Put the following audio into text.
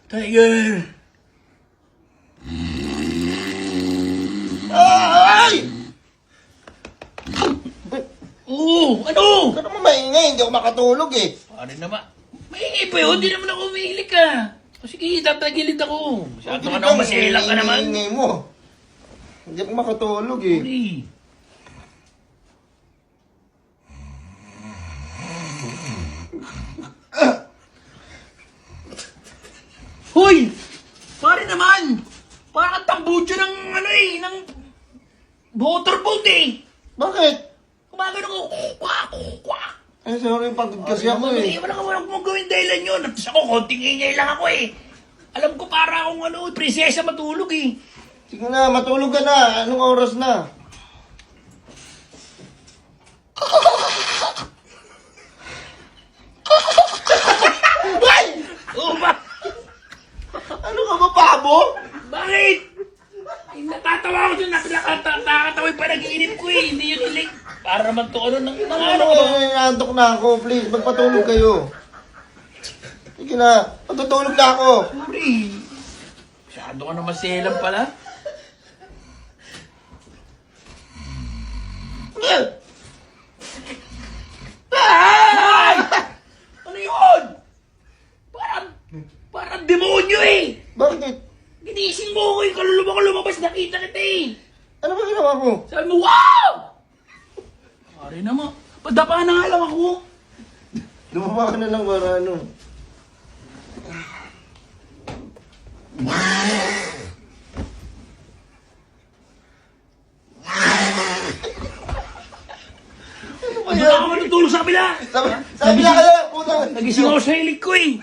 Tiger! Ay! Oo! Ano? Ano mo maingay? Hindi ako makatulog eh. Pare naman. Maingay pa yun. Hindi naman ako umihilig ka. O sige, tatagilid ako. Masyado ka naman masilang ka naman. Ingay mo. Hindi ako makatulog eh. Uli. Hoy! Pare naman! Parang tambutso ng ng motorboat eh! Bakit? Kumagano ko, kwak! Ay, sorry, pagod kasi ako eh. Walang gawin dahilan yun. At ako, konting ingay lang ako eh. Alam ko para akong prinsesa matulog eh. Sige na, matulog ka na. Anong oras na? Ay! Oo ba? Ano ka ba, pabo? Bakit? Ay, natatawa ko dun. Nakakatawa yung panaginip ko eh. Hindi yun ilig. Para naman to ano Ano ko? Nantok na ako. Please, magpatulog kayo. Sige na, matutulog na ako. Sorry. Masyado ka naman selam pala. Ay! Ano yun? Parang demonyo eh! Bakit? Ginising mo ko eh! Kaluluwa ko lumabas, nakita kita eh! Ano ba ginawa ko? Sabi mo, wow! Pare naman, padapa na nga lang ako. Lumaba ka na lang para ano. Ano ba ako matutulog sa kabila? Sabi na kayo, puta. Nagising ako sa hilig ko eh.